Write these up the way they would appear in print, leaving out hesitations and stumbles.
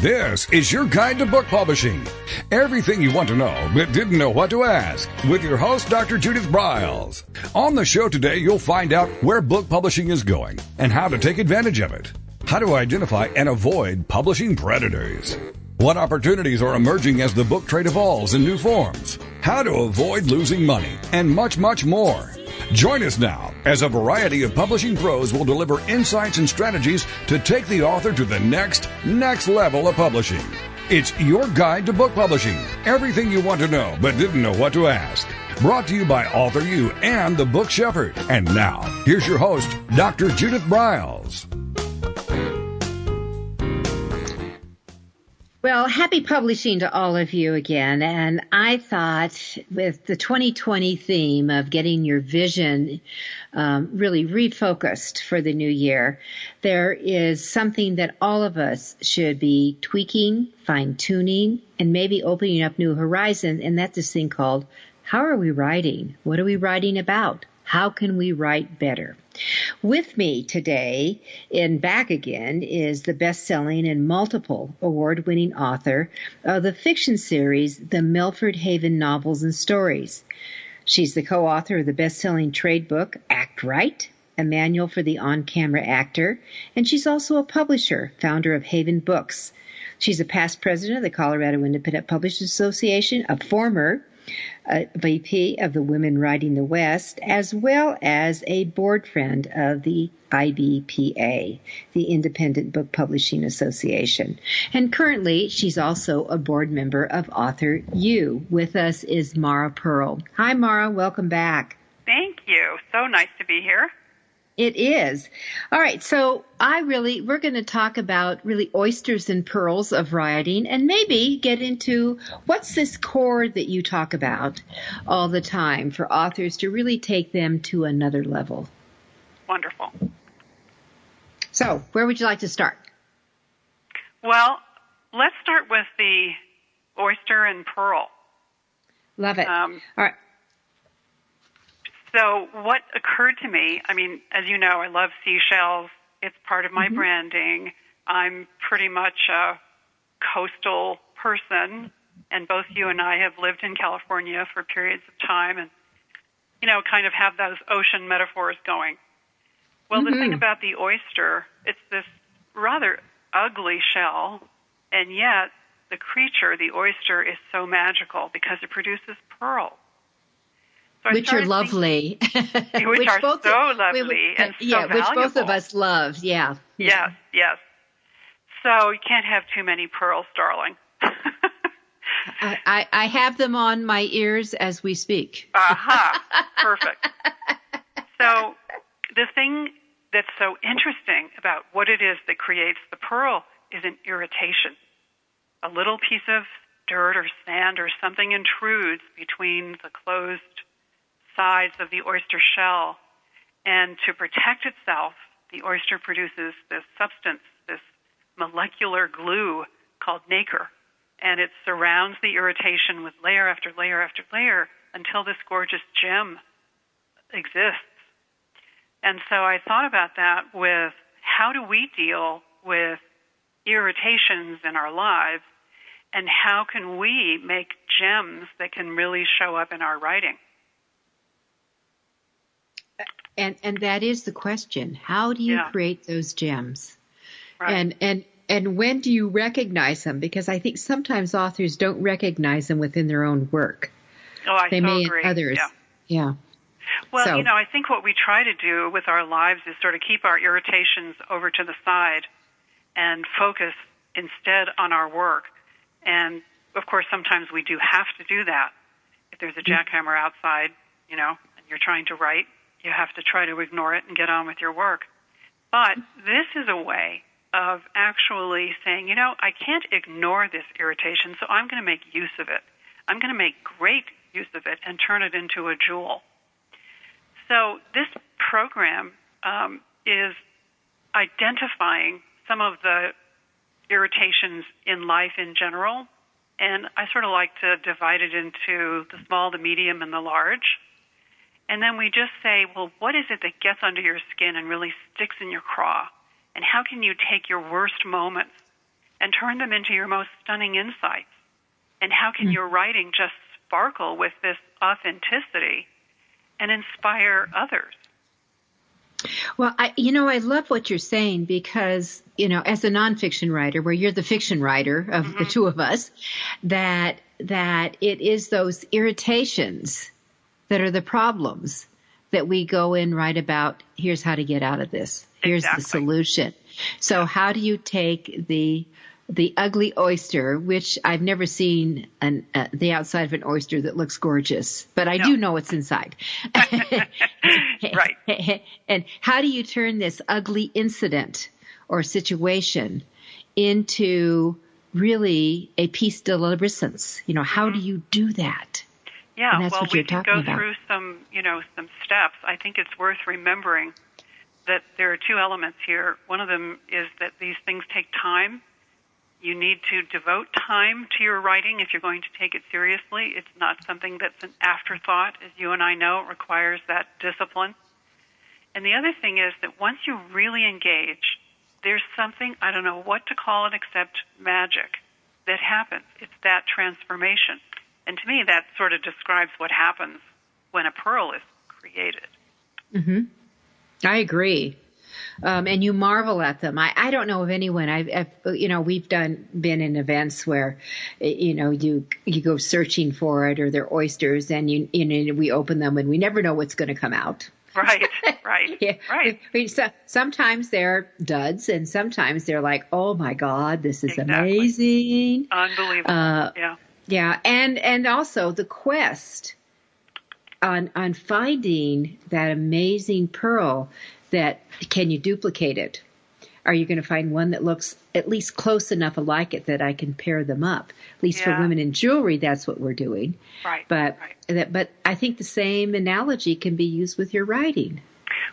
This is your guide to book publishing. Everything you want to know but didn't know what to ask with your host, Dr. Judith Briles. On the show today, you'll find out where book publishing is going and how to take advantage of it. How to identify and avoid publishing predators. What opportunities are emerging as the book trade evolves in new forms. How to avoid losing money and much, much more. Join us now as a variety of publishing pros will deliver insights and strategies to take the author to the next level of publishing. It's your guide to book publishing. Everything you want to know but didn't know what to ask. Brought to you by AuthorU and the Book Shepherd. And now, here's your host, Dr. Judith Briles. Well, happy publishing to all of you again. And I thought with the 2020 theme of getting your vision really refocused for the new year, there is something that all of us should be tweaking, fine-tuning, and maybe opening up new horizons. And that's this thing called, how are we writing? What are we writing about? How can we write better? With me today and back again is the best-selling and multiple award-winning author of the fiction series, The Milford Haven Novels and Stories. She's the co-author of the best-selling trade book, Act Right, a manual for the on-camera actor, and she's also a publisher, founder of Haven Books. She's a past president of the Colorado Independent Publishers Association, a former VP of the Women Writing the West, as well as a board friend of the IBPA, the Independent Book Publishing Association. And currently, she's also a board member of AuthorU. With us is Mara Pearl. Hi, Mara. Welcome back. Thank you. So nice to be here. It is. All right. So we're going to talk about really oysters and pearls of writing and maybe get into what's this core that you talk about all the time for authors to really take them to another level. Wonderful. So where would you like to start? Well, let's start with the oyster and pearl. Love it. All right. So what occurred to me, I mean, as you know, I love seashells. It's part of my branding. I'm pretty much a coastal person, and both you and I have lived in California for periods of time and, kind of have those ocean metaphors going. Well, the thing about the oyster, it's this rather ugly shell, and yet the creature, the oyster, is so magical because it produces pearls. So which are lovely. Which are so lovely and so valuable. Which both of us love, yeah. Yes. So you can't have too many pearls, darling. I have them on my ears as we speak. Perfect. So the thing that's so interesting about what it is that creates the pearl is an irritation. A little piece of dirt or sand or something intrudes between the closed sides of the oyster shell, and to protect itself, the oyster produces this substance, this molecular glue called nacre, and it surrounds the irritation with layer after layer after layer until this gorgeous gem exists. And so I thought about that with how do we deal with irritations in our lives, and how can we make gems that can really show up in our writing? And that is the question. How do you create those gems? Right. And when do you recognize them? Because I think sometimes authors don't recognize them within their own work. Oh, I they so may agree. in others. Yeah. Well, I think what we try to do with our lives is sort of keep our irritations over to the side and focus instead on our work. And, of course, sometimes we do have to do that. If there's a jackhammer outside, and you're trying to write, you have to try to ignore it and get on with your work. But this is a way of actually saying, I can't ignore this irritation, so I'm going to make use of it. I'm going to make great use of it and turn it into a jewel. So this program is identifying some of the irritations in life in general, and I sort of like to divide it into the small, the medium, and the large. And then we just say, well, what is it that gets under your skin and really sticks in your craw? And how can you take your worst moments and turn them into your most stunning insights? And how can your writing just sparkle with this authenticity and inspire others? Well, I love what you're saying because, as a nonfiction writer, where you're the fiction writer of the two of us, that it is those irritations that are the problems that we go and write about. Here's how to get out of this. Here's the solution. So how do you take the ugly oyster, which I've never seen the outside of an oyster that looks gorgeous, but I do know what's inside. Right. And how do you turn this ugly incident or situation into really a piece de resistance? How do you do that? Yeah, and that's what we can go through some steps. I think it's worth remembering that there are two elements here. One of them is that these things take time. You need to devote time to your writing if you're going to take it seriously. It's not something that's an afterthought. As you and I know, it requires that discipline. And the other thing is that once you really engage, there's something, I don't know what to call it except magic, that happens. It's that transformation. And to me, that sort of describes what happens when a pearl is created. Mm-hmm. I agree. And you marvel at them. I don't know of anyone. We've been in events where, you go searching for it, or they're oysters, and we open them and we never know what's going to come out. Right. Yeah. Right. So, sometimes they're duds, and sometimes they're like, oh my God, this is amazing, unbelievable. Yeah, and also the quest on finding that amazing pearl. That can you duplicate it? Are you going to find one that looks at least close enough alike it that I can pair them up? At least for women in jewelry, that's what we're doing. Right. But I think the same analogy can be used with your writing.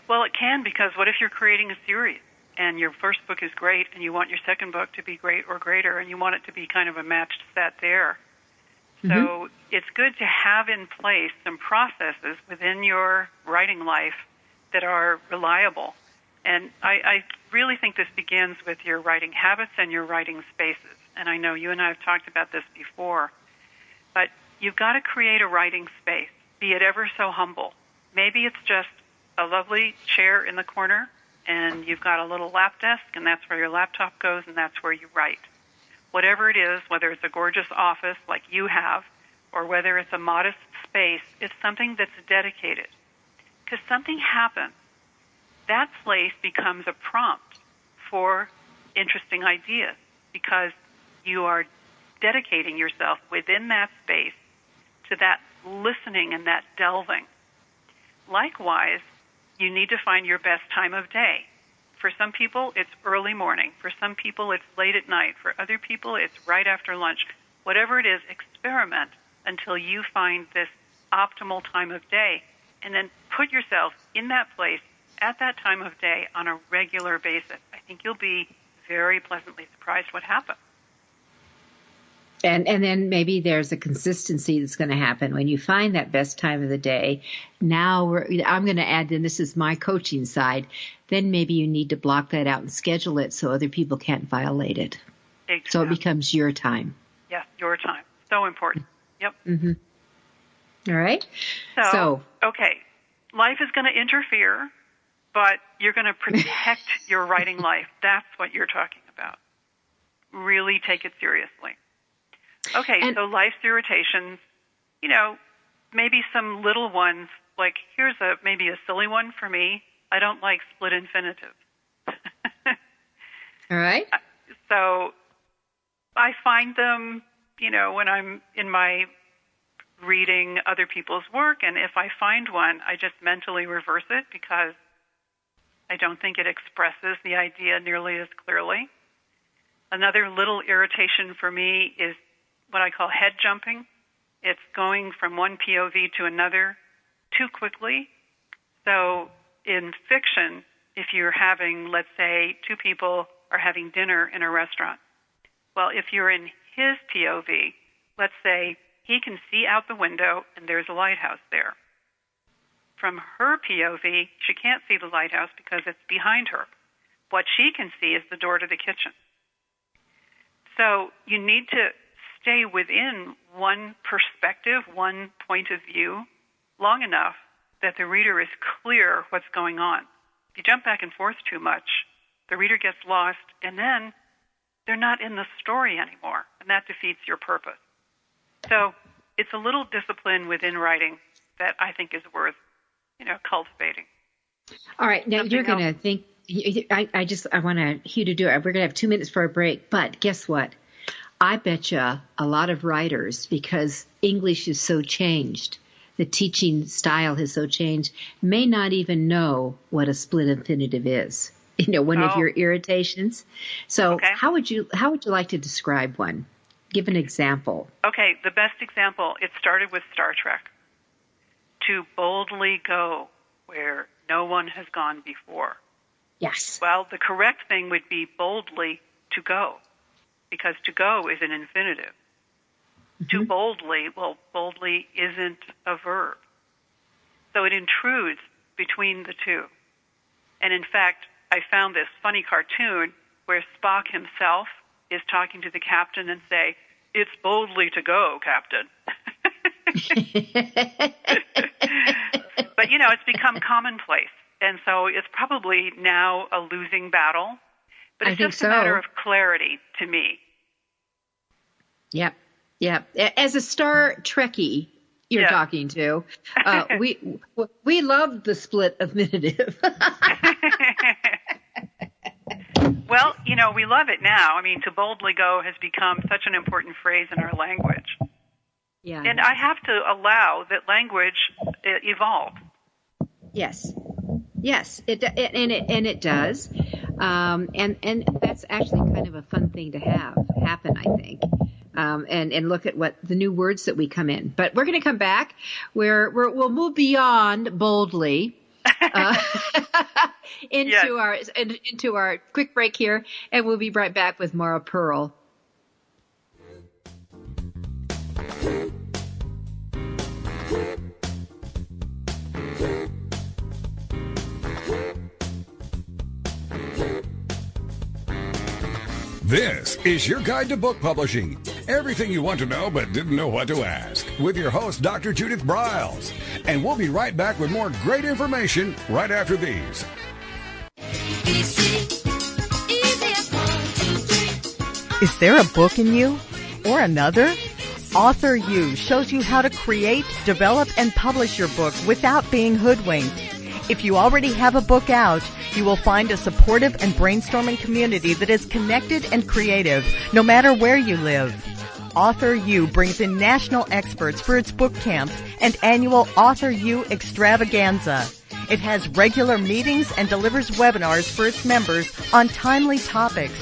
Well, it can, because what if you're creating a series and your first book is great and you want your second book to be great or greater, and you want it to be kind of a matched set there? So it's good to have in place some processes within your writing life that are reliable. And I really think this begins with your writing habits and your writing spaces. And I know you and I have talked about this before. But you've got to create a writing space, be it ever so humble. Maybe it's just a lovely chair in the corner, and you've got a little lap desk, and that's where your laptop goes, and that's where you write. Whatever it is, whether it's a gorgeous office like you have, or whether it's a modest space, it's something that's dedicated. Because something happens, that place becomes a prompt for interesting ideas, because you are dedicating yourself within that space to that listening and that delving. Likewise, you need to find your best time of day. For some people, it's early morning. For some people, it's late at night. For other people, it's right after lunch. Whatever it is, experiment until you find this optimal time of day, and then put yourself in that place at that time of day on a regular basis. I think you'll be very pleasantly surprised what happens. And then maybe there's a consistency that's going to happen when you find that best time of the day. Now I'm going to add, and this is my coaching side, then maybe you need to block that out and schedule it so other people can't violate it. Exactly. So it becomes your time. Yes, your time. So important. Yep. Mm-hmm. All right. So, okay, life is going to interfere, but you're going to protect your writing life. That's what you're talking about. Really take it seriously. Okay, so life's irritations, maybe some little ones, like here's maybe a silly one for me. I don't like split infinitive. All right. So I find them, when I'm in my reading other people's work, and if I find one, I just mentally reverse it because I don't think it expresses the idea nearly as clearly. Another little irritation for me is what I call head jumping. It's going from one POV to another too quickly. So in fiction, if you're having, let's say, two people are having dinner in a restaurant, well, if you're in his POV, let's say he can see out the window and there's a lighthouse there. From her POV, she can't see the lighthouse because it's behind her. What she can see is the door to the kitchen. So you need to stay within one perspective, one point of view, long enough that the reader is clear what's going on. If you jump back and forth too much, the reader gets lost, and then they're not in the story anymore, and that defeats your purpose. So it's a little discipline within writing that I think is worth, cultivating. All right, now Something you're going to think, I want you to do it. We're going to have 2 minutes for a break, but guess what? I bet you a lot of writers, because English is so changed, the teaching style has so changed, may not even know what a split infinitive is. One of your irritations. So okay. How would you like to describe one? Give an example. Okay, the best example, it started with Star Trek. To boldly go where no one has gone before. Yes. Well, the correct thing would be boldly to go, because to go is an infinitive. To boldly isn't a verb. So it intrudes between the two. And in fact, I found this funny cartoon where Spock himself is talking to the captain and say, "It's boldly to go, Captain." But, it's become commonplace. And so it's probably now a losing battle. But it's just a matter of clarity to me. Yep. As a Star Trekkie you're talking to, we love the split infinitive. Well, we love it now. I mean, to boldly go has become such an important phrase in our language. Yeah. And I have to allow that language evolve. Yes, it does, and that's actually kind of a fun thing to have happen, I think. And look at what the new words that we come in. But we're going to come back where we'll move beyond boldly into our quick break here, and we'll be right back with Maura Pearl. This is your guide to book publishing. Everything you want to know but didn't know what to ask. With your host, Dr. Judith Briles. And we'll be right back with more great information right after these. Is there a book in you? Or another? AuthorU shows you how to create, develop, and publish your book without being hoodwinked. If you already have a book out, you will find a supportive and brainstorming community that is connected and creative, no matter where you live. AuthorU brings in national experts for its book camps and annual AuthorU extravaganza. It has regular meetings and delivers webinars for its members on timely topics.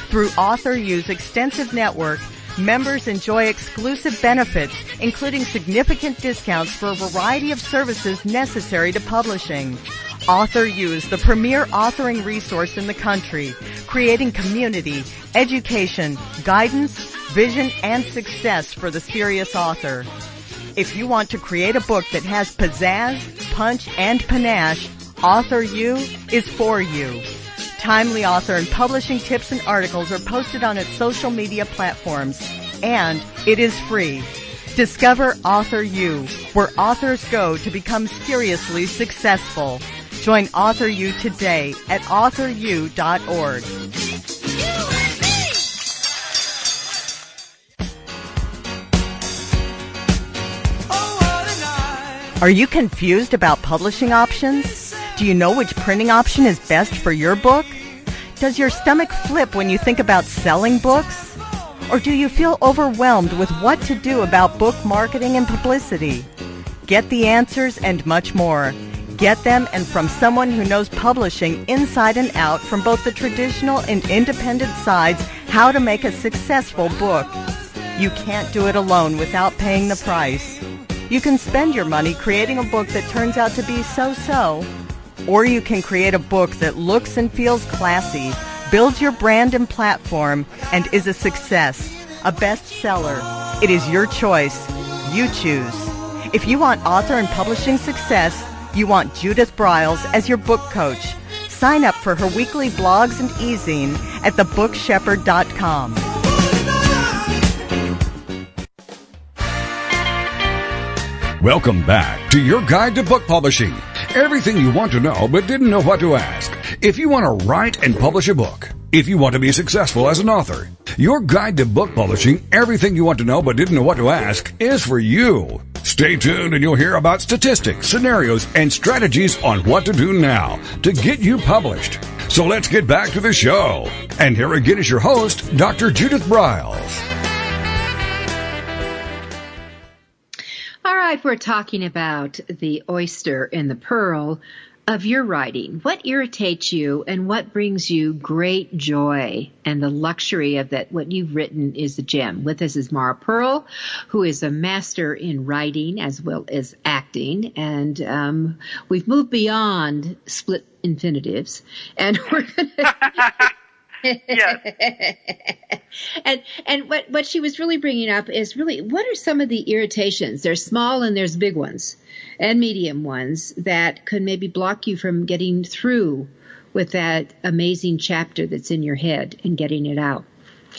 Through AuthorU's extensive network, members enjoy exclusive benefits, including significant discounts for a variety of services necessary to publishing. AuthorU is the premier authoring resource in the country, creating community, education, guidance, vision, and success for the serious author. If you want to create a book that has pizzazz, punch, and panache, AuthorU is for you. Timely author and publishing tips and articles are posted on its social media platforms, and it is free. Discover AuthorU, where authors go to become seriously successful. Join AuthorU today at AuthorU.org. Are you confused about publishing options? Do you know which printing option is best for your book? Does your stomach flip when you think about selling books? Or do you feel overwhelmed with what to do about book marketing and publicity? Get the answers and much more. Get them and from someone who knows publishing inside and out from both the traditional and independent sides how to make a successful book. You can't do it alone without paying the price. You can spend your money creating a book that turns out to be so-so, or you can create a book that looks and feels classy, builds your brand and platform, and is a success, a bestseller. It is your choice. You choose. If you want author and publishing success, you want Judith Briles as your book coach. Sign up for her weekly blogs and e-zine at thebookshepherd.com. Welcome back to your guide to book publishing. Everything you want to know but didn't know what to ask. If you want to write and publish a book, if you want to be successful as an author, your guide to book publishing, everything you want to know but didn't know what to ask, is for you. Stay tuned and you'll hear about statistics, scenarios, and strategies on what to do now to get you published. So let's get back to the show. And here again is your host, Dr. Judith Briles. All right, we're talking about the oyster and the pearl of your writing. What irritates you and what brings you great joy and the luxury of that what you've written is a gem. With us is Mara Pearl, who is a master in writing as well as acting. And we've moved beyond split infinitives. And we're going to... Yes. And what she was really bringing up is really, what are some of the irritations? There's small and there's big ones and medium ones that could maybe block you from getting through with that amazing chapter that's in your head and getting it out.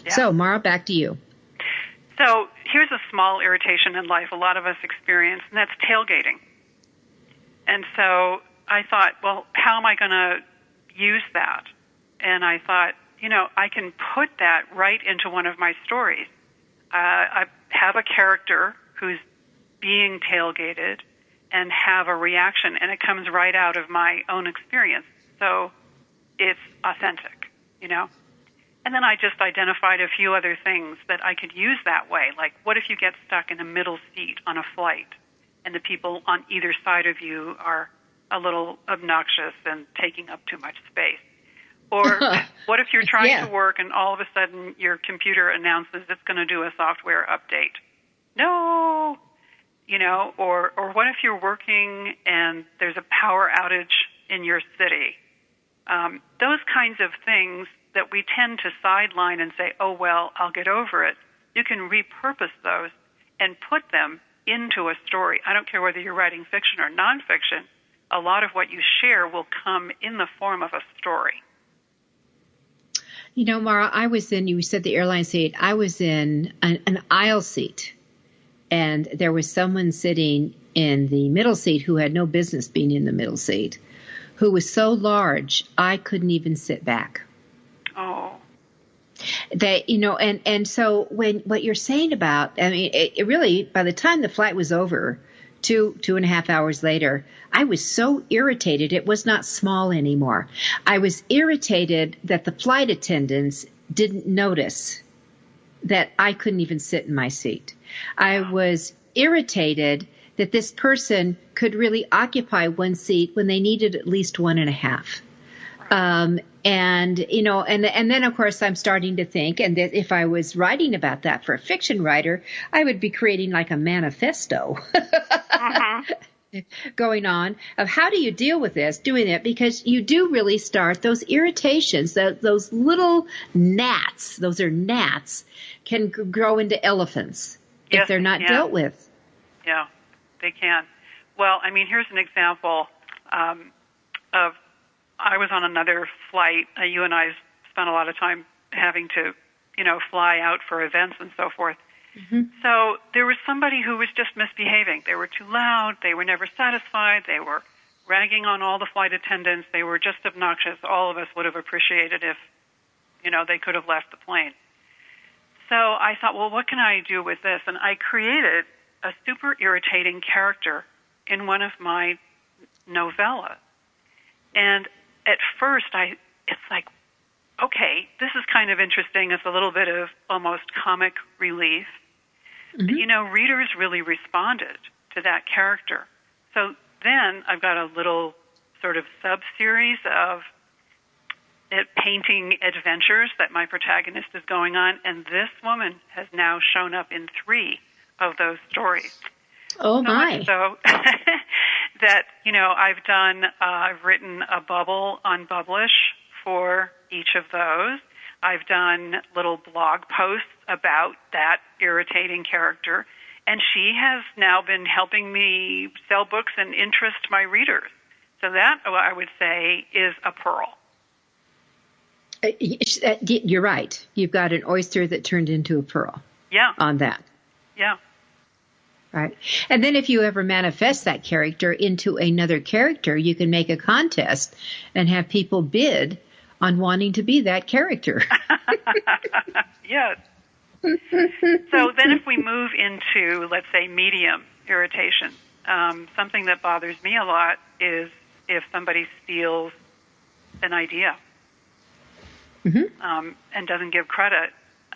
Yeah. So, Mara, back to you. So here's a small irritation in life a lot of us experience, and that's tailgating. And so I thought, well, how am I going to use that? And I thought, I can put that right into one of my stories. I have a character who's being tailgated and have a reaction, and it comes right out of my own experience. So it's authentic, And then I just identified a few other things that I could use that way. Like, what if you get stuck in a middle seat on a flight and the people on either side of you are a little obnoxious and taking up too much space? Or what if you're trying to work and all of a sudden your computer announces it's going to do a software update? No! Or what if you're working and there's a power outage in your city? Those kinds of things that we tend to sideline and say, oh, well, I'll get over it. You can repurpose those and put them into a story. I don't care whether you're writing fiction or nonfiction. A lot of what you share will come in the form of a story. Mara, you said the airline seat. I was in an aisle seat, and there was someone sitting in the middle seat who had no business being in the middle seat, who was so large I couldn't even sit back. Oh. And so what you're saying about, it really, by the time the flight was over, 2.5 hours later, I was so irritated. It was not small anymore. I was irritated that the flight attendants didn't notice that I couldn't even sit in my seat. I was irritated that this person could really occupy one seat when they needed at least 1.5. And then of course I'm starting to think, and that if I was writing about that for a fiction writer, I would be creating like a manifesto going on of how do you deal with this, doing it, because you do really start those irritations, those little gnats, those are gnats, can grow into elephants if they're not dealt with. Yeah, they can. Well, here's an example of, I was on another flight. You and I spent a lot of time having to, fly out for events and so forth. Mm-hmm. So there was somebody who was just misbehaving. They were too loud. They were never satisfied. They were ragging on all the flight attendants. They were just obnoxious. All of us would have appreciated if, they could have left the plane. So I thought, well, what can I do with this? And I created a super irritating character in one of my novellas. And at first, it's like, okay, this is kind of interesting. It's a little bit of almost comic relief. Mm-hmm. But, readers really responded to that character. So then I've got a little sort of sub-series of painting adventures that my protagonist is going on, and this woman has now shown up in 3 of those stories. Oh, my. So that, I've written a bubble on Publish for each of those. I've done little blog posts about that irritating character, and she has now been helping me sell books and interest my readers. So that, I would say, is a pearl. You're right. You've got an oyster that turned into a pearl. Yeah. On that. Yeah. Right. And then if you ever manifest that character into another character, you can make a contest and have people bid on wanting to be that character. Yes. So then if we move into, let's say, medium irritation, something that bothers me a lot is if somebody steals an idea and doesn't give credit.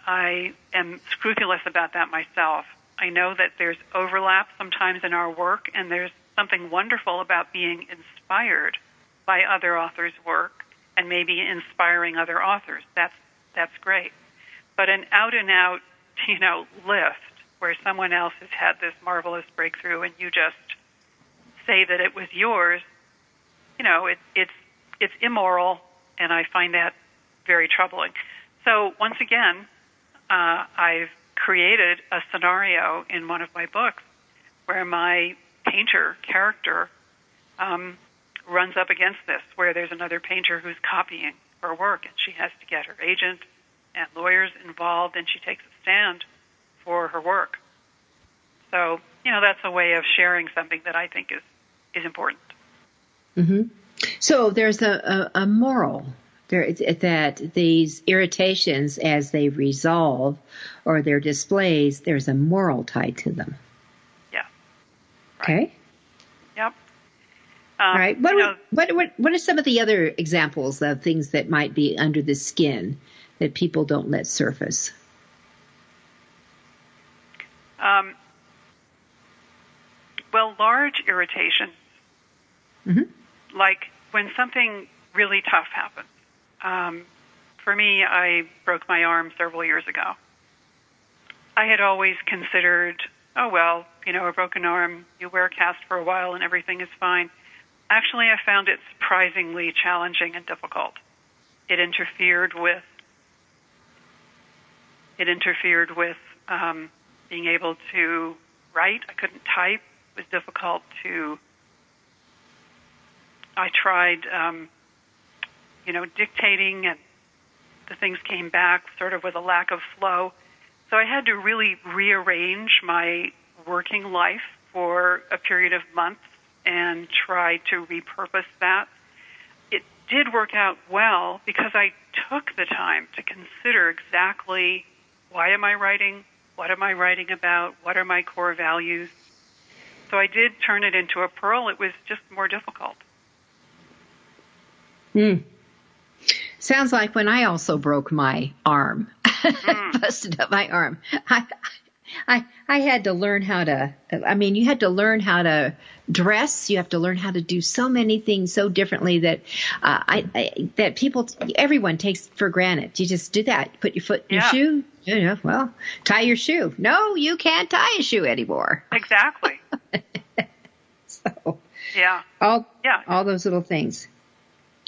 I am scrupulous about that myself. I know that there's overlap sometimes in our work, and there's something wonderful about being inspired by other authors' work and maybe inspiring other authors. That's great. But an out-and-out, lift where someone else has had this marvelous breakthrough and you just say that it was yours, it's immoral, and I find that very troubling. So once again, I've created a scenario in one of my books where my painter character runs up against this, where there's another painter who's copying her work, and she has to get her agent and lawyers involved, and she takes a stand for her work. So, that's a way of sharing something that I think is important. Mm-hmm. So there's a moral there that these irritations, as they resolve or their displays, there's a moral tied to them. Yeah. Right. Okay. Yep. All right. What are some of the other examples of things that might be under the skin that people don't let surface? Well, large irritation, like when something really tough happens. For me, I broke my arm several years ago. I had always considered, a broken arm, you wear a cast for a while and everything is fine. Actually, I found it surprisingly challenging and difficult. It interfered with being able to write. I couldn't type. It was difficult I tried, dictating, and the things came back sort of with a lack of flow. So I had to really rearrange my working life for a period of months and try to repurpose that. It did work out well because I took the time to consider exactly why am I writing, what am I writing about, what are my core values. So I did turn it into a pearl. It was just more difficult. Sounds like when I also broke my arm, busted up my arm. I had to learn how to, you had to learn how to dress. You have to learn how to do so many things so differently that everyone takes for granted. You just do that. Put your foot in your shoe. Tie your shoe. No, you can't tie a shoe anymore. Exactly. So, all those little things.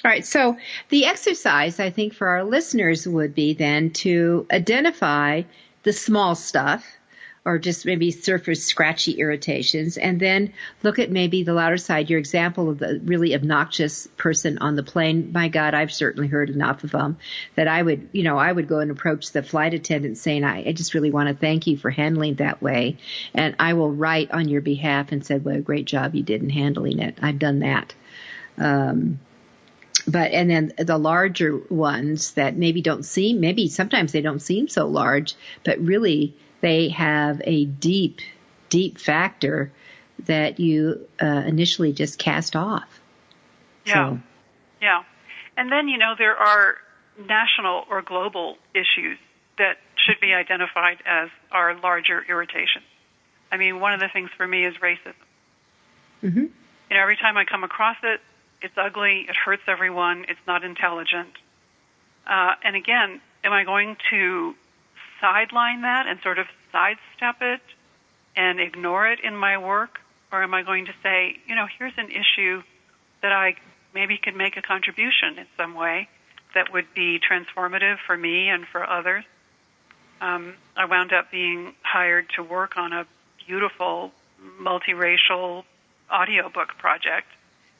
All right. So the exercise, I think, for our listeners would be then to identify the small stuff, or just maybe surface scratchy irritations, and then look at maybe the louder side, your example of the really obnoxious person on the plane. My God, I've certainly heard enough of them that I would go and approach the flight attendant saying, I just really want to thank you for handling that way. And I will write on your behalf and say, well, great job you did in handling it. I've done that. And then the larger ones that maybe sometimes they don't seem so large, but really they have a deep, deep factor that you initially just cast off. Yeah. And then, there are national or global issues that should be identified as our larger irritation. One of the things for me is racism. Mm-hmm. Every time I come across it, it's ugly, it hurts everyone, it's not intelligent. And again, am I going to sideline that and sort of sidestep it and ignore it in my work? Or am I going to say, here's an issue that I maybe could make a contribution in some way that would be transformative for me and for others? I wound up being hired to work on a beautiful multiracial audiobook project,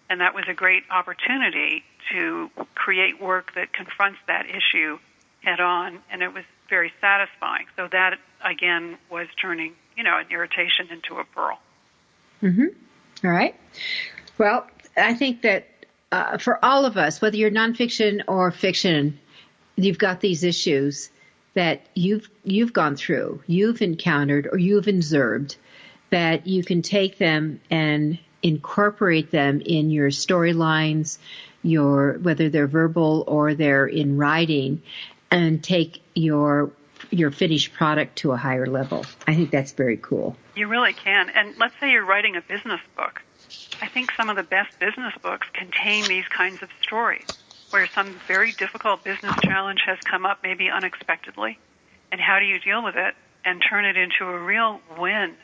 and that was a great opportunity to create work that confronts that issue head on, and it was very satisfying. So that, again, was turning an irritation into a pearl. All right. Well, I think that for all of us, whether you're nonfiction or fiction, you've got these issues that you've gone through, you've encountered, or you've observed, that you can take them and incorporate them in your storylines, whether they're verbal or they're in writing, and take your finished product to a higher level. I think that's very cool. You really can. And let's say you're writing a business book. I think some of the best business books contain these kinds of stories, where some very difficult business challenge has come up maybe unexpectedly, and how do you deal with it and turn it into a real win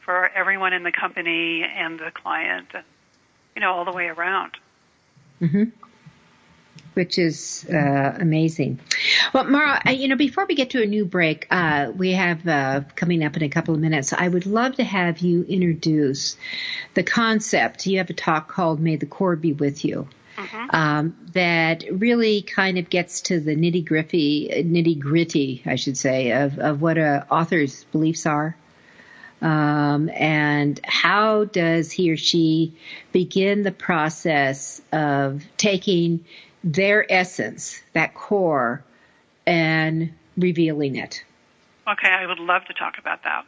for everyone in the company and the client, and, all the way around. Which is amazing. Well, Mara, before we get to a new break, we have coming up in a couple of minutes, I would love to have you introduce the concept. You have a talk called May the Core Be With You. That really kind of gets to the nitty gritty, I should say, of what an author's beliefs are. And how does he or she begin the process of taking their essence, that core, and revealing it? Okay, I would love to talk about that.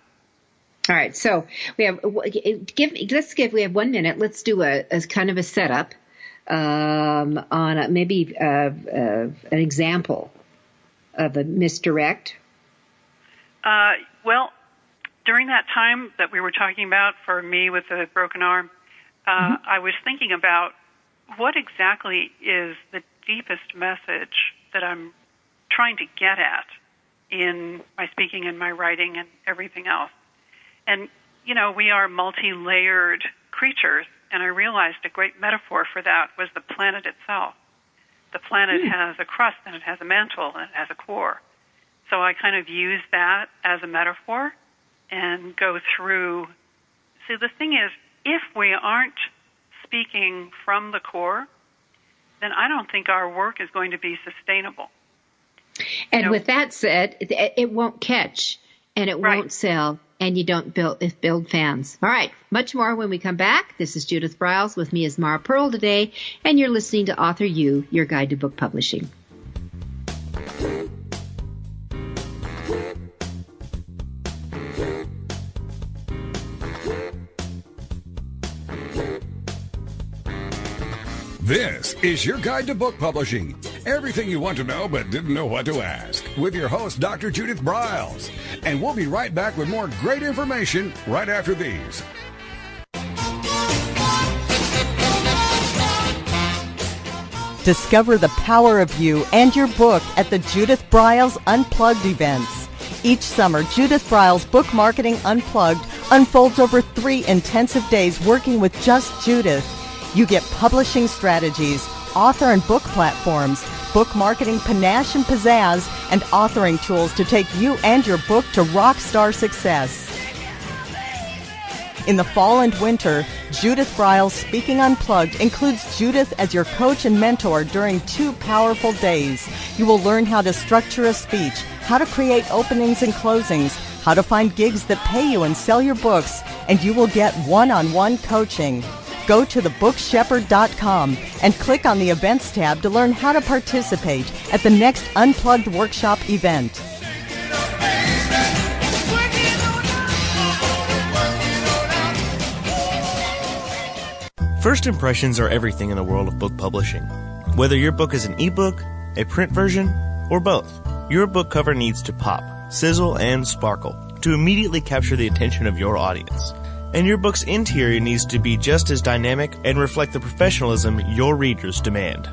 All right, so we have we have 1 minute. Let's do a kind of a setup on maybe an example of a misdirect. Well, during that time that we were talking about, for me with the broken arm, I was thinking about what exactly is the deepest message that I'm trying to get at in my speaking and my writing and everything else. And, we are multi-layered creatures, and I realized a great metaphor for that was the planet itself. The planet has a crust, and it has a mantle, and it has a core. So I kind of use that as a metaphor and go through. See, the thing is, if we aren't speaking from the core, then I don't think our work is going to be sustainable. And with that said, it won't catch, and it won't sell, and you don't build fans. All right, much more when we come back. This is Judith Briles. With me is Mara Pearl today, and you're listening to Author You, your guide to book publishing. This is your guide to book publishing. Everything you want to know but didn't know what to ask. With your host, Dr. Judith Briles. And we'll be right back with more great information right after these. Discover the power of you and your book at the Judith Briles Unplugged events. Each summer, Judith Briles Book Marketing Unplugged unfolds over 3 intensive days working with just Judith. You get publishing strategies, author and book platforms, book marketing panache and pizzazz, and authoring tools to take you and your book to rock star success. In the fall and winter, Judith Briles Speaking Unplugged includes Judith as your coach and mentor during 2 powerful days. You will learn how to structure a speech, how to create openings and closings, how to find gigs that pay you and sell your books, and you will get one-on-one coaching. Go to thebookshepherd.com and click on the Events tab to learn how to participate at the next Unplugged Workshop event. First impressions are everything in the world of book publishing. Whether your book is an ebook, a print version, or both, your book cover needs to pop, sizzle, and sparkle to immediately capture the attention of your audience. And your book's interior needs to be just as dynamic and reflect the professionalism your readers demand.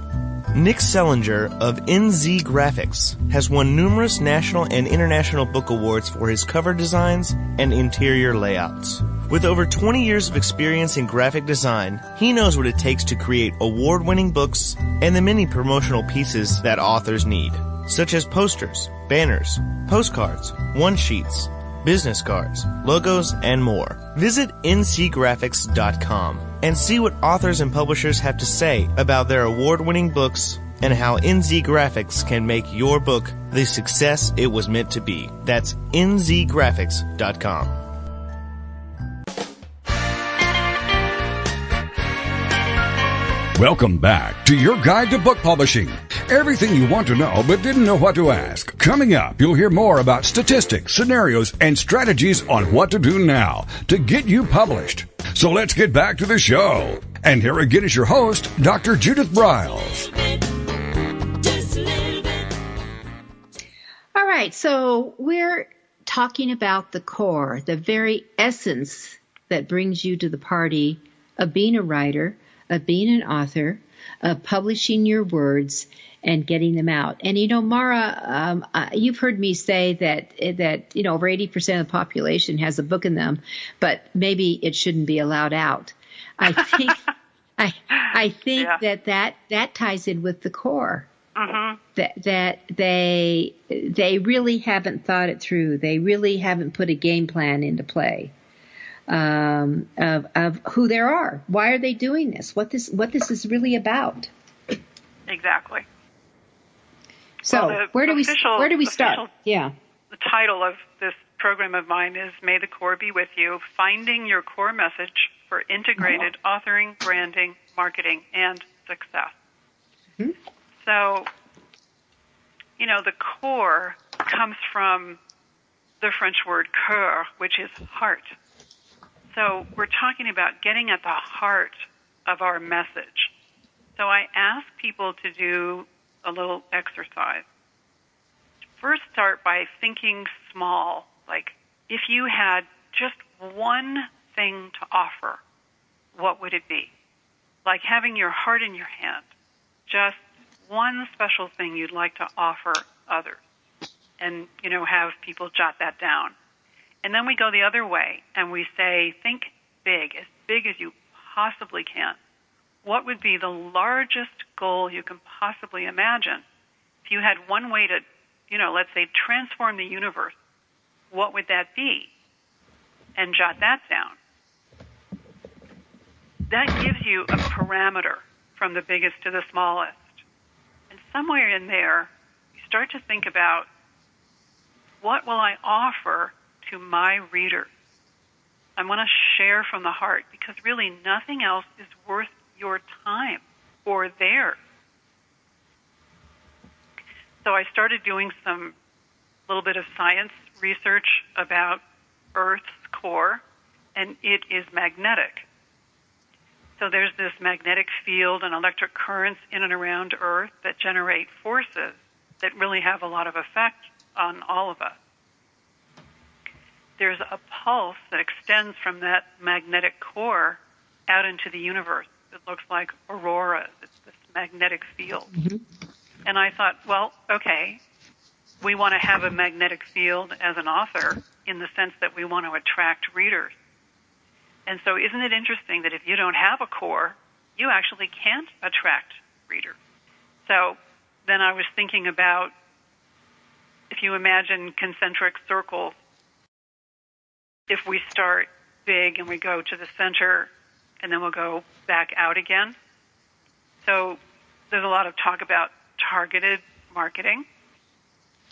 Nick Sellinger of NZ Graphics has won numerous national and international book awards for his cover designs and interior layouts. With over 20 years of experience in graphic design, he knows what it takes to create award-winning books and the many promotional pieces that authors need, such as posters, banners, postcards, one-sheets, business cards, logos, and more. Visit ncgraphics.com and see what authors and publishers have to say about their award-winning books and how NZ Graphics can make your book the success it was meant to be. That's nzgraphics.com. Welcome back to your guide to book publishing. Everything you want to know but didn't know what to ask. Coming up, you'll hear more about statistics, scenarios, and strategies on what to do now to get you published. So let's get back to the show. And here again is your host, Dr. Judith Briles. All right, so we're talking about the core, the very essence that brings you to the party of being a writer, of being an author, of publishing your words and getting them out. And, Mara, you've heard me say that over 80% of the population has a book in them, but maybe it shouldn't be allowed out. I think I think yeah. that ties in with the core. Mm-hmm. That they really haven't thought it through. They really haven't put a game plan into play. Of who they are. Why are they doing this? What this is really about. Exactly. So where do we start? Yeah. The title of this program of mine is May the Core Be With You, Finding Your Core Message for Integrated Authoring, Branding, Marketing, and Success. Mm-hmm. So, the core comes from the French word cœur, which is heart. So we're talking about getting at the heart of our message. So I ask people to do a little exercise. First, start by thinking small. Like, if you had just one thing to offer, what would it be? Like having your heart in your hand. Just one special thing you'd like to offer others. And, have people jot that down. And then we go the other way and we say, think big as you possibly can. What would be the largest goal you can possibly imagine? If you had one way to, let's say, transform the universe, what would that be? And jot that down. That gives you a parameter from the biggest to the smallest. And somewhere in there, you start to think about, what will I offer to my readers? I want to share from the heart, because really nothing else is worth your time or theirs. So I started doing some little bit of science research about Earth's core, and it is magnetic. So there's this magnetic field and electric currents in and around Earth that generate forces that really have a lot of effect on all of us. There's a pulse that extends from that magnetic core out into the universe. It looks like auroras. It's this magnetic field. Mm-hmm. And I thought, well, okay, we want to have a magnetic field as an author in the sense that we want to attract readers. And so isn't it interesting that if you don't have a core, you actually can't attract readers? So then I was thinking about, if you imagine concentric circles, if we start big and we go to the center and then we'll go back out again. So there's a lot of talk about targeted marketing.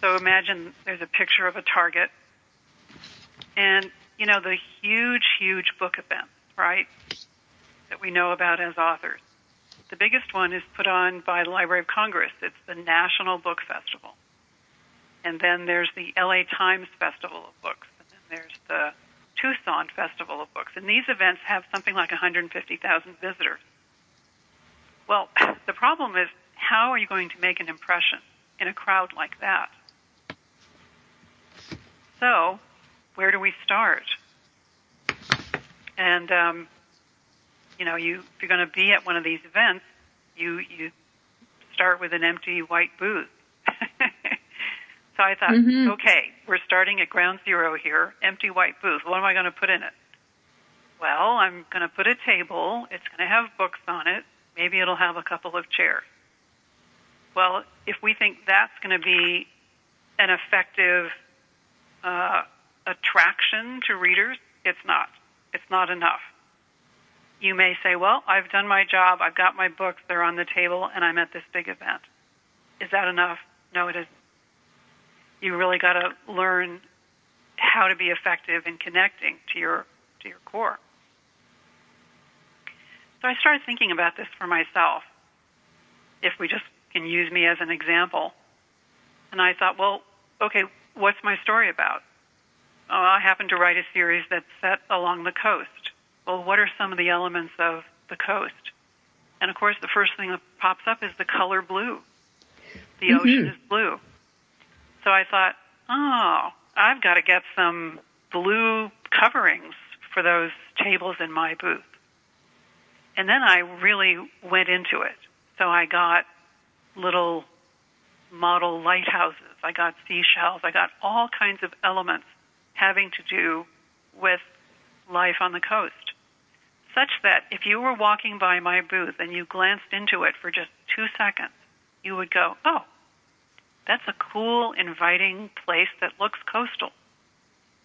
So imagine there's a picture of a target and, the huge book events, right, that we know about as authors. The biggest one is put on by the Library of Congress. It's the National Book Festival. And then there's the LA Times Festival of Books. And then there's the Tucson Festival of Books. And these events have something like 150,000 visitors. Well, the problem is, how are you going to make an impression in a crowd like that? So, where do we start? And, if you're going to be at one of these events, you start with an empty white booth. So I thought, okay, we're starting at ground zero here, empty white booth. What am I going to put in it? Well, I'm going to put a table. It's going to have books on it. Maybe it'll have a couple of chairs. Well, if we think that's going to be an effective attraction to readers, it's not. It's not enough. You may say, well, I've done my job. I've got my books. They're on the table, and I'm at this big event. Is that enough? No, it isn't. You really got to learn how to be effective in connecting to your core. So I started thinking about this for myself, if we just can use me as an example. And I thought, well, okay, what's my story about? Oh, I happen to write a series that's set along the coast. Well, what are some of the elements of the coast? And, of course, the first thing that pops up is the color blue. The ocean is blue. So I thought, oh, I've got to get some blue coverings for those tables in my booth. And then I really went into it. So I got little model lighthouses. I got seashells. I got all kinds of elements having to do with life on the coast, such that if you were walking by my booth and you glanced into it for just 2 seconds, you would go, oh, that's a cool, inviting place that looks coastal.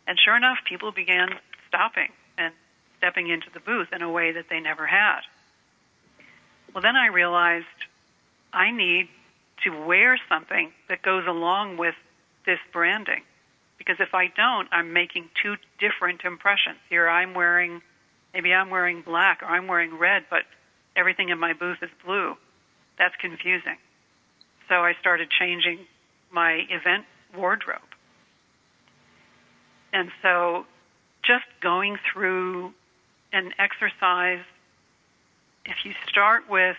And sure enough, people began stopping and stepping into the booth in a way that they never had. Well, then I realized I need to wear something that goes along with this branding. Because if I don't, I'm making two different impressions. Here maybe I'm wearing black or I'm wearing red, but everything in my booth is blue. That's confusing. So I started changing my event wardrobe. And so just going through an exercise, if you start with,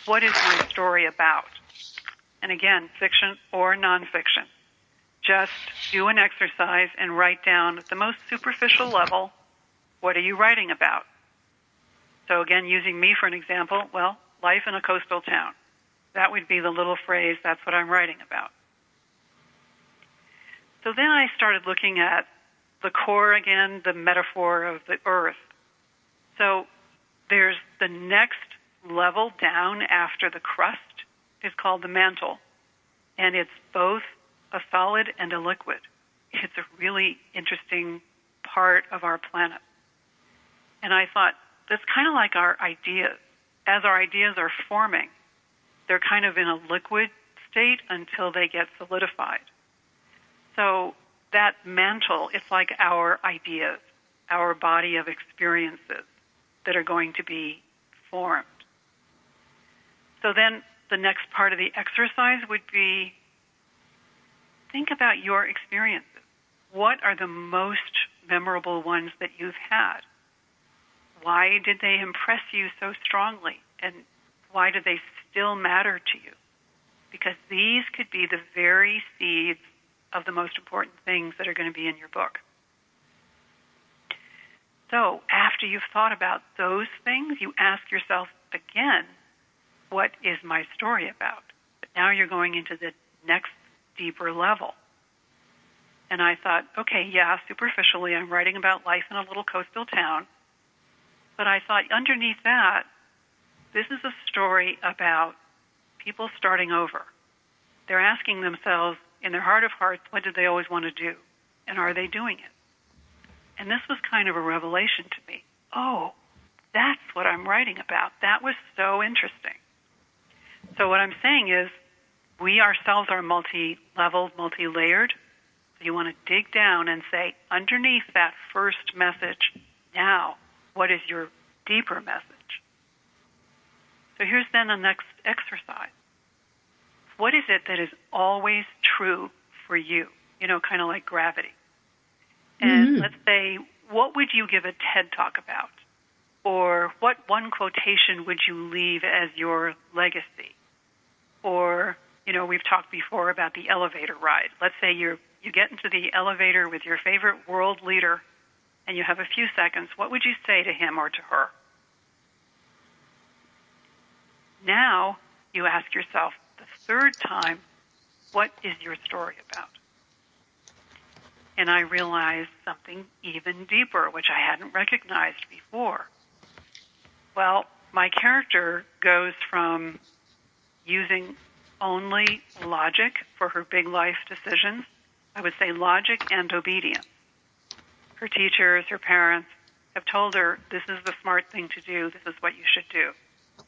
what is my story about? And again, fiction or nonfiction. Just do an exercise and write down at the most superficial level, what are you writing about? So again, using me for an example, well, life in a coastal town. That would be the little phrase, that's what I'm writing about. So then I started looking at the core again, the metaphor of the earth. So there's the next level down after the crust is called the mantle. And it's both a solid and a liquid. It's a really interesting part of our planet. And I thought, that's kind of like our ideas. As our ideas are forming, they're kind of in a liquid state until they get solidified. So that mantle, it's like our ideas, our body of experiences that are going to be formed. So then the next part of the exercise would be, think about your experiences. What are the most memorable ones that you've had? Why did they impress you so strongly? And why do they still matter to you? Because these could be the very seeds of the most important things that are going to be in your book. So after you've thought about those things, you ask yourself again, what is my story about? But now you're going into the next deeper level. And I thought, okay, yeah, superficially I'm writing about life in a little coastal town. But I thought underneath that, this is a story about people starting over. They're asking themselves, in their heart of hearts, what did they always want to do? And are they doing it? And this was kind of a revelation to me. Oh, that's what I'm writing about. That was so interesting. So what I'm saying is, we ourselves are multi-leveled, multi-layered. So you want to dig down and say, underneath that first message, now, what is your deeper message? So here's then the next exercise. What is it that is always true for you? Kind of like gravity. And let's say, what would you give a TED Talk about? Or what one quotation would you leave as your legacy? Or, we've talked before about the elevator ride. Let's say you get into the elevator with your favorite world leader and you have a few seconds. What would you say to him or to her? Now you ask yourself the third time, what is your story about? And I realized something even deeper, which I hadn't recognized before. Well, my character goes from using only logic for her big life decisions. I would say logic and obedience. Her teachers, her parents have told her, this is the smart thing to do, this is what you should do.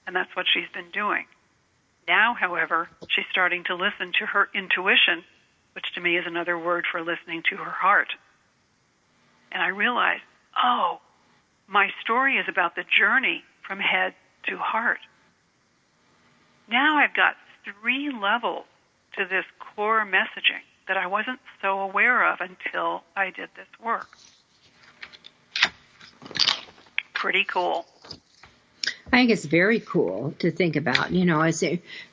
And that's what she's been doing. Now, however, she's starting to listen to her intuition, which to me is another word for listening to her heart. And I realized, oh, my story is about the journey from head to heart. Now I've got 3 levels to this core messaging that I wasn't so aware of until I did this work. Pretty cool. I think it's very cool to think about, as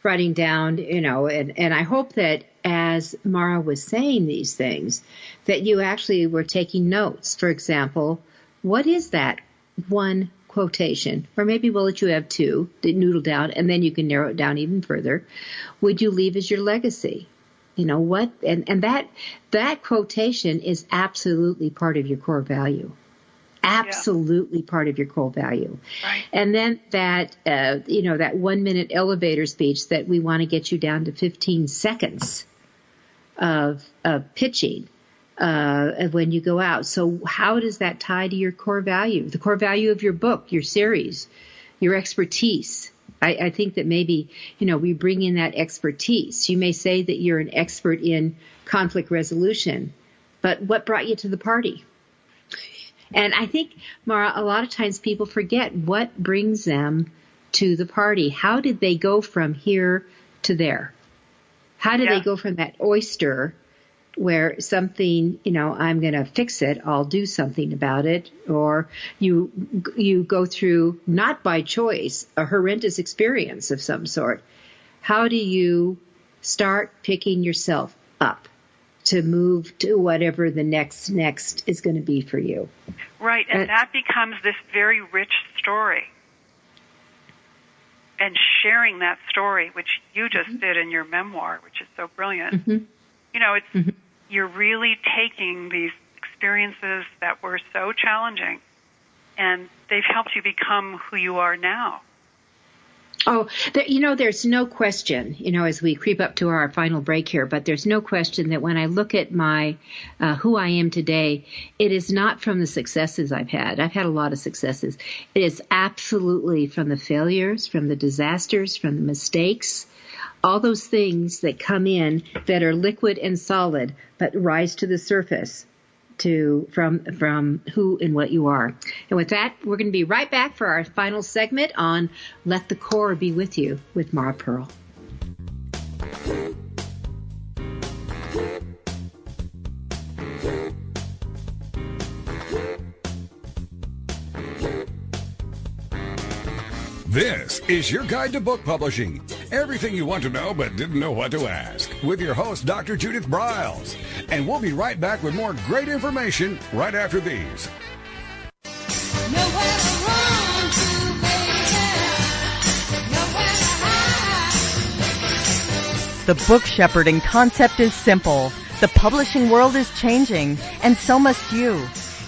writing down, and I hope that as Mara was saying these things, that you actually were taking notes. For example, what is that one quotation? Or maybe we'll let you have 2 to noodle down, and then you can narrow it down even further. Would you leave as your legacy? What? And that quotation is absolutely part of your core value. Absolutely part of your core value. Right. And then that 1-minute elevator speech that we want to get you down to 15 seconds of pitching when you go out. So how does that tie to your core value? The core value of your book, your series, your expertise. I think that maybe, we bring in that expertise. You may say that you're an expert in conflict resolution, but what brought you to the party? And I think, Mara, a lot of times people forget what brings them to the party. How did they go from here to there? How did they go from that oyster where something, I'm going to fix it, I'll do something about it, or you go through, not by choice, a horrendous experience of some sort. How do you start picking yourself up to move to whatever the next is going to be for you? Right, and that becomes this very rich story. And sharing that story, which you just did in your memoir, which is so brilliant. It's you're really taking these experiences that were so challenging, and they've helped you become who you are now. Oh, there's no question, as we creep up to our final break here, but there's no question that when I look at my who I am today, it is not from the successes I've had. I've had a lot of successes. It is absolutely from the failures, from the disasters, from the mistakes, all those things that come in that are liquid and solid, but rise to the surface from who and what you are. And with that, we're going to be right back for our final segment on Let the Core Be With You with Mara Pearl. This is your guide to book publishing. Everything you want to know but didn't know what to ask. With your host, Dr. Judith Briles. And we'll be right back with more great information right after these. The book shepherding concept is simple. The publishing world is changing, and so must you.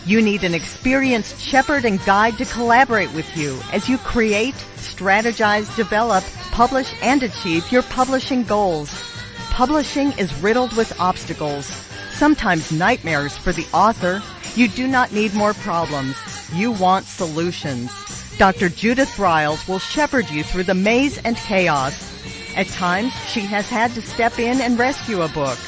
You need an experienced shepherd and guide to collaborate with you as you create, strategize, develop, publish, and achieve your publishing goals. Publishing is riddled with obstacles, sometimes nightmares for the author. You do not need more problems. You want solutions. Dr. Judith Briles will shepherd you through the maze and chaos. At times, she has had to step in and rescue a book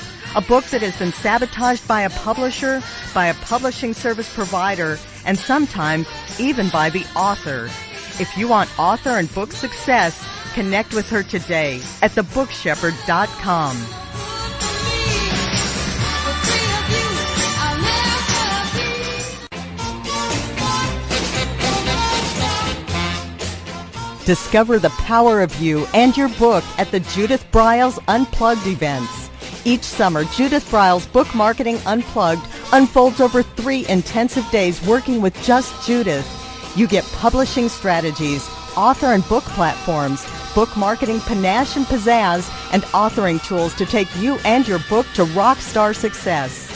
that has been sabotaged by a publisher, by a publishing service provider, and sometimes even by the author. If you want author and book success, connect with her today at thebookshepherd.com. Discover the power of you and your book at the Judith Briles Unplugged events. Each summer, Judith Briles Book Marketing Unplugged unfolds over 3 intensive days working with just Judith. You get publishing strategies, author and book platforms, book marketing panache and pizzazz, and authoring tools to take you and your book to rock star success.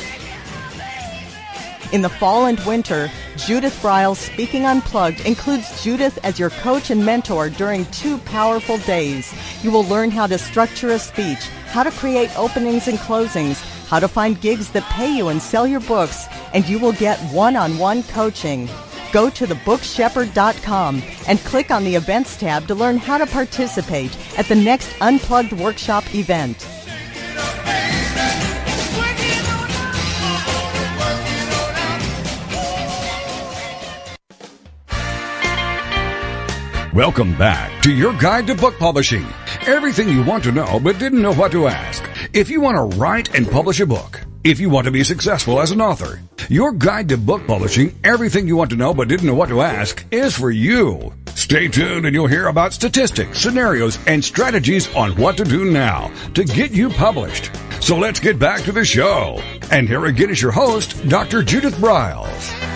In the fall and winter, Judith Briles Speaking Unplugged includes Judith as your coach and mentor during 2 powerful days. You will learn how to structure a speech, how to create openings and closings, how to find gigs that pay you and sell your books, and you will get one-on-one coaching. Go to thebookshepherd.com and click on the Events tab to learn how to participate at the next Unplugged Workshop event. Welcome back to your guide to book publishing. Everything you want to know but didn't know what to ask. If you want to write and publish a book, if you want to be successful as an author, your guide to book publishing, everything you want to know but didn't know what to ask, is for you. Stay tuned and you'll hear about statistics, scenarios, and strategies on what to do now to get you published. So let's get back to the show. And here again is your host, Dr. Judith Briles.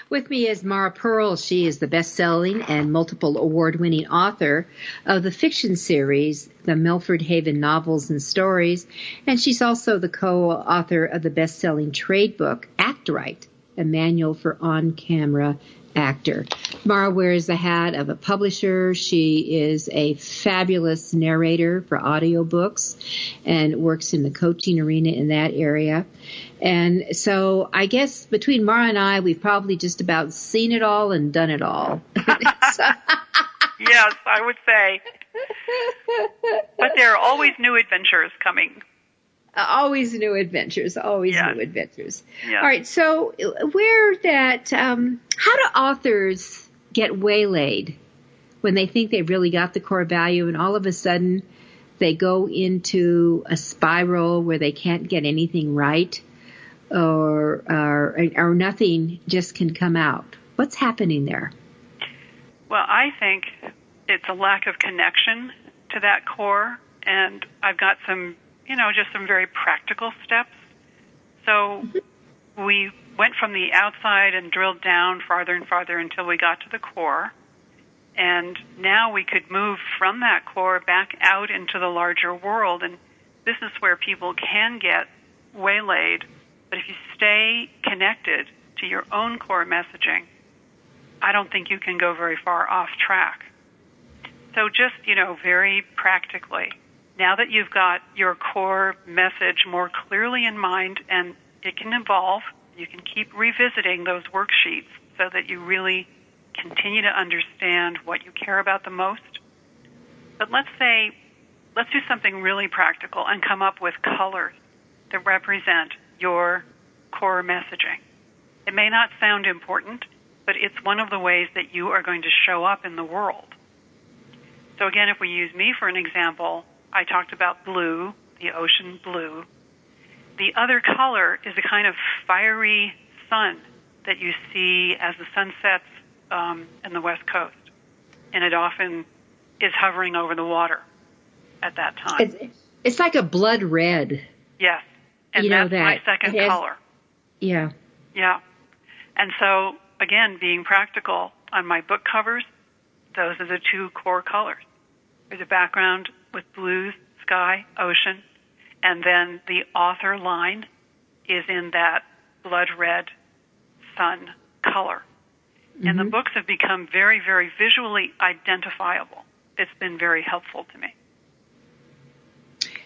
With me is Mara Pearl. She is the best-selling and multiple award-winning author of the fiction series, the Milford Haven Novels and Stories, and she's also the co-author of the best-selling trade book, Act Right, a manual for on-camera actor. Mara wears the hat of a publisher. She is a fabulous narrator for audiobooks and works in the coaching arena in that area. And so I guess between Mara and I, we've probably just about seen it all and done it all. Yes, I would say. But there are always new adventures coming. Always new adventures, always Yes. new adventures. Yes. All right, so how do authors get waylaid when they think they've really got the core value and all of a sudden they go into a spiral where they can't get anything right or nothing just can come out? What's happening there? Well, I think it's a lack of connection to that core, and I've got some very practical steps. So we went from the outside and drilled down farther and farther until we got to the core. And now we could move from that core back out into the larger world. And this is where people can get waylaid. But if you stay connected to your own core messaging, I don't think you can go very far off track. So just, very practically, now that you've got your core message more clearly in mind, and it can evolve, you can keep revisiting those worksheets so that you really continue to understand what you care about the most. But let's do something really practical and come up with colors that represent your core messaging. It may not sound important, but it's one of the ways that you are going to show up in the world. So again, if we use me for an example, I talked about blue, the ocean blue. The other color is a kind of fiery sun that you see as the sun sets in the West Coast. And it often is hovering over the water at that time. It's like a blood red. Yes. And that's my second color. Yeah. Yeah. And so, again, being practical on my book covers, those are the two core colors. There's a background with blue, sky, ocean, and then the author line is in that blood red sun color. Mm-hmm. And the books have become very, very visually identifiable. It's been very helpful to me.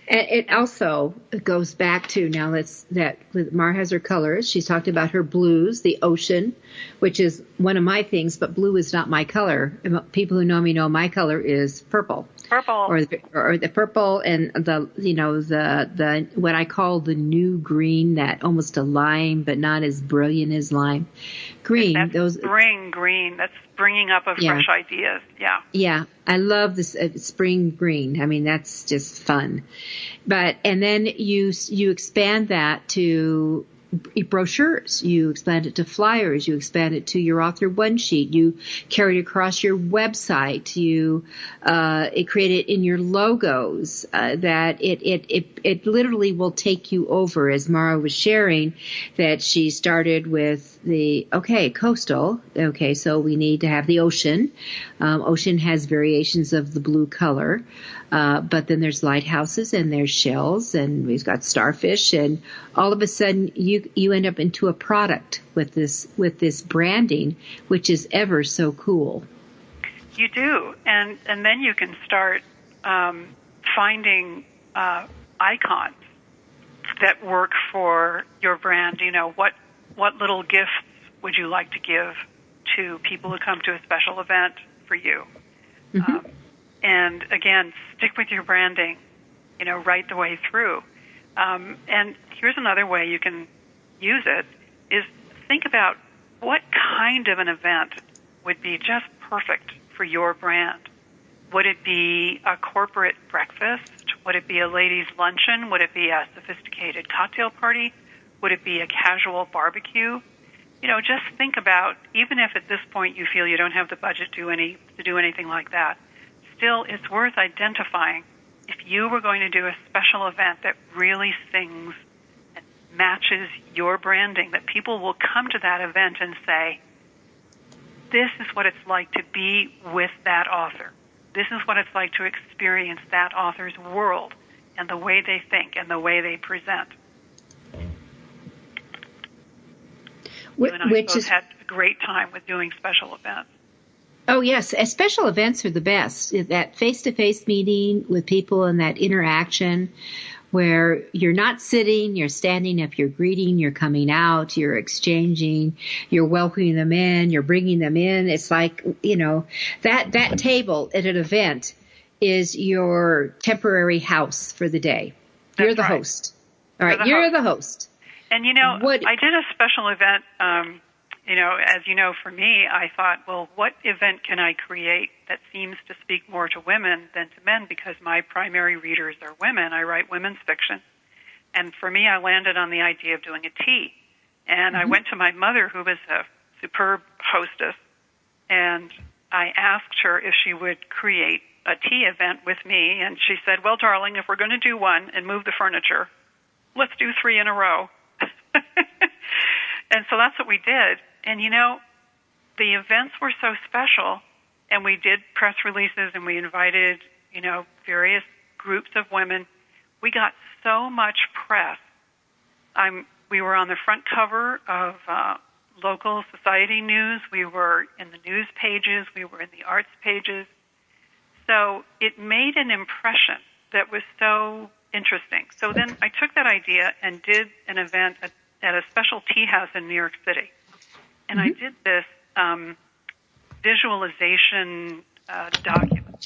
And it also goes back to Mara has her colors. She's talked about her blues, the ocean, which is one of my things, but blue is not my color. People who know me know my color is purple. Purple. Or the purple and the what I call the new green, that almost a lime, but not as brilliant as lime. Green. That's spring green. That's springing up of fresh ideas. Yeah. Yeah. I love this spring green. I mean, that's just fun. And then you expand that to brochures. You expand it to flyers. You expand it to your author one sheet. You carry it across your website. You create it in your logos. That it literally will take you over. As Mara was sharing, that she started with the coastal. Okay, so we need to have the ocean. Ocean has variations of the blue color. But then there's lighthouses and there's shells and we've got starfish, and all of a sudden you end up into a product with this branding, which is ever so cool. You do, and then you can start finding icons that work for your brand. What little gifts would you like to give to people who come to a special event for you? Mm-hmm. And again, stick with your branding, right the way through. And here's another way you can use it, is think about what kind of an event would be just perfect for your brand? Would it be a corporate breakfast? Would it be a ladies' luncheon? Would it be a sophisticated cocktail party? Would it be a casual barbecue? Just think about, even if at this point you feel you don't have the budget to do anything like that, still it's worth identifying if you were going to do a special event that really sings and matches your branding, that people will come to that event and say, this is what it's like to be with that author. This is what it's like to experience that author's world and the way they think and the way they present. You and I both had a great time with doing special events. Oh, yes. Special events are the best. That face-to-face meeting with people and that interaction where you're not sitting, you're standing up, you're greeting, you're coming out, you're exchanging, you're welcoming them in, you're bringing them in. It's like, that table at an event is your temporary house for the day. You're the host. All right, you're the host. And, I did a special event, as you know, for me, I thought, well, what event can I create that seems to speak more to women than to men, because my primary readers are women. I write women's fiction. And for me, I landed on the idea of doing a tea. And I went to my mother, who was a superb hostess, and I asked her if she would create a tea event with me. And she said, well, darling, if we're going to do one and move the furniture, let's do 3 in a row. And so that's what we did. And, the events were so special, and we did press releases, and we invited, various groups of women. We got so much press. We were on the front cover of local society news. We were in the news pages. We were in the arts pages. So it made an impression that was so interesting. So then I took that idea and did an event at a special tea house in New York City. And I did this visualization document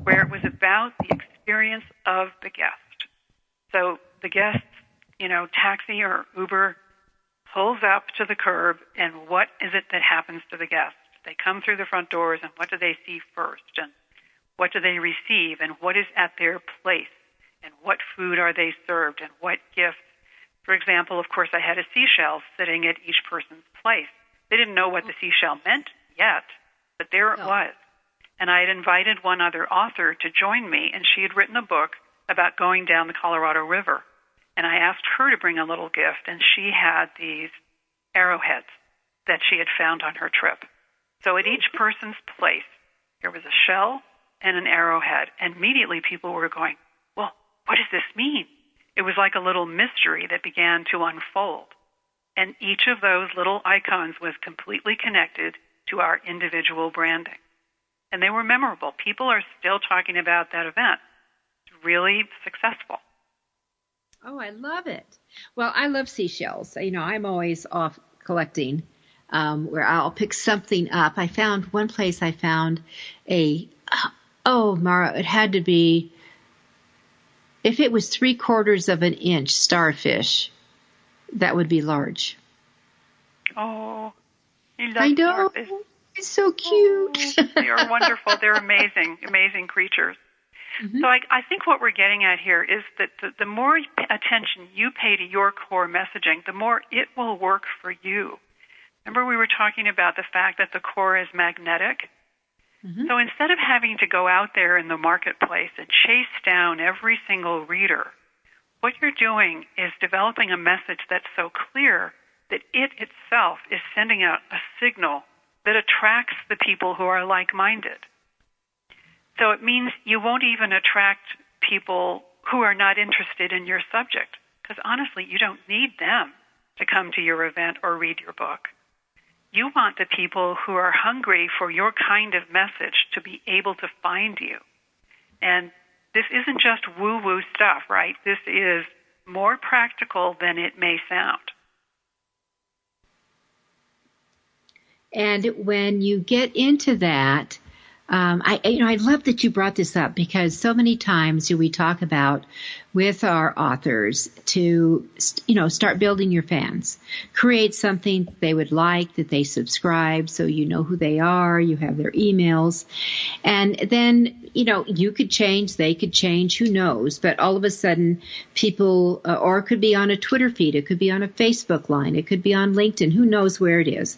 where it was about the experience of the guest. So the guest, taxi or Uber pulls up to the curb, and what is it that happens to the guest? They come through the front doors, and what do they see first? And what do they receive? And what is at their place? And what food are they served? And what gifts? For example, of course, I had a seashell sitting at each person's place. They didn't know what the seashell meant yet, but there it was. And I had invited one other author to join me, and she had written a book about going down the Colorado River. And I asked her to bring a little gift, and she had these arrowheads that she had found on her trip. So at each person's place, there was a shell and an arrowhead, and immediately people were going, well, what does this mean? It was like a little mystery that began to unfold. And each of those little icons was completely connected to our individual branding. And they were memorable. People are still talking about that event. It's really successful. Oh, I love it. Well, I love seashells. I'm always off collecting where I'll pick something up. I found one place Mara, it had to be, if it was 3/4 of an inch starfish, that would be large. Oh, you love I know. starfish. It's so cute. Oh, they are wonderful. They're amazing, amazing creatures. Mm-hmm. So I think what we're getting at here is that the more attention you pay to your core messaging, the more it will work for you. Remember we were talking about the fact that the core is magnetic? Mm-hmm. So instead of having to go out there in the marketplace and chase down every single reader, what you're doing is developing a message that's so clear that it itself is sending out a signal that attracts the people who are like-minded. So it means you won't even attract people who are not interested in your subject, because honestly, you don't need them to come to your event or read your book. You want the people who are hungry for your kind of message to be able to find you. And this isn't just woo-woo stuff, right? This is more practical than it may sound. And when you get into that, I love that you brought this up, because so many times we talk about with our authors to, start building your fans, create something they would like, that they subscribe, so you know who they are, you have their emails, and then, you could change, they could change, who knows, but all of a sudden people, or it could be on a Twitter feed, it could be on a Facebook line, it could be on LinkedIn, who knows where it is,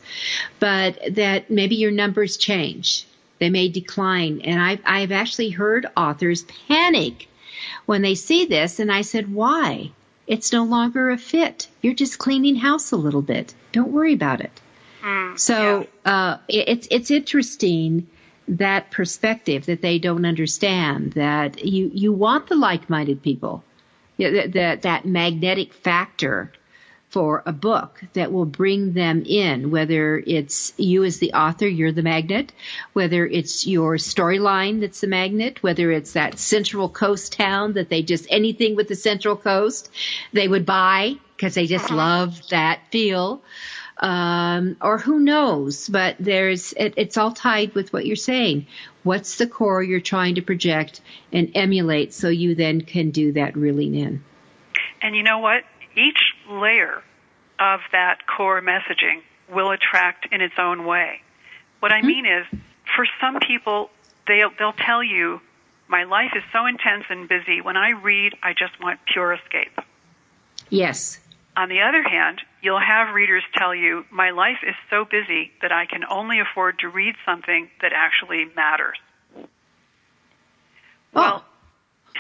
but that maybe your numbers change. They may decline. And I've actually heard authors panic when they see this. And I said, why? It's no longer a fit. You're just cleaning house a little bit. Don't worry about it. It's interesting, that perspective that they don't understand, that you want the like-minded people, that magnetic factor for a book that will bring them in, whether it's you as the author, you're the magnet, whether it's your storyline that's the magnet, whether it's that Central Coast town that they just, anything with the Central Coast, they would buy because they just love that feel. Or who knows, but it's all tied with what you're saying. What's the core you're trying to project and emulate, so you then can do that reeling in? And you know what? Each layer of that core messaging will attract in its own way. What I mean is, for some people, they'll tell you, my life is so intense and busy. When I read, I just want pure escape. Yes. On the other hand, you'll have readers tell you, my life is so busy that I can only afford to read something that actually matters. Well,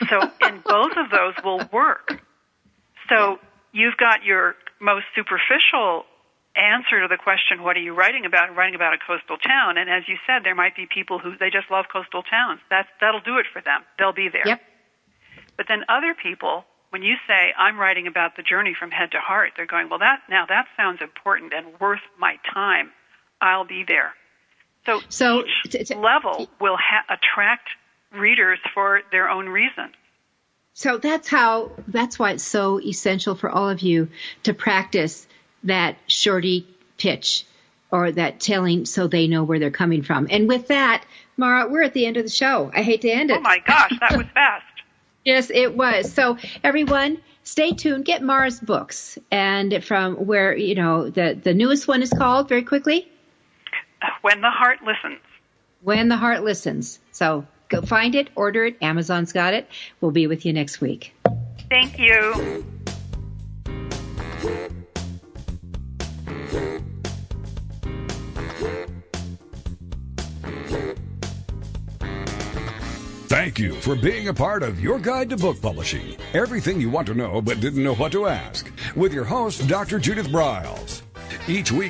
so and both of those will work. So you've got your most superficial answer to the question, what are you writing about? I'm writing about a coastal town. And as you said, there might be people who, they just love coastal towns. That'll do it for them. They'll be there. Yep. But then other people, when you say, I'm writing about the journey from head to heart, they're going, well, that sounds important and worth my time. I'll be there. So each level will attract readers for their own reasons. So that's why it's so essential for all of you to practice that shorty pitch, or that telling, so they know where they're coming from. And with that, Mara, we're at the end of the show. I hate to end it. Oh my gosh, that was fast. Yes, it was. So everyone, stay tuned. Get Mara's books, and from where, the newest one is called, very quickly, When the Heart Listens. When the Heart Listens. So go find it, order it. Amazon's got it. We'll be with you next week. Thank you. Thank you for being a part of Your Guide to Book Publishing. Everything you want to know but didn't know what to ask. With your host, Dr. Judith Briles. Each week,